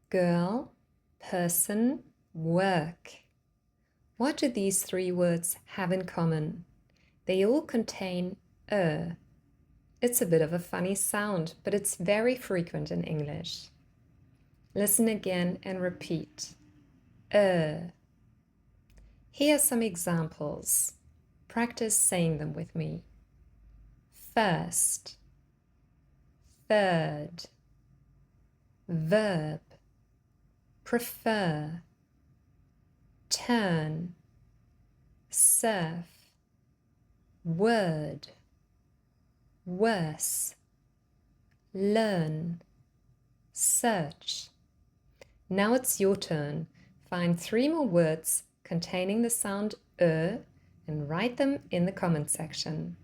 girl, person, work. What do these three words have in common? They all contain It's a bit of a funny sound, but it's very frequent in English. Listen again and repeat. Here are some examples. Practice saying them with me. First, third, verb, prefer, turn, surf, word, worse, learn, search. Now it's your turn. Find 3 more words containing the sound and write them in the comment section.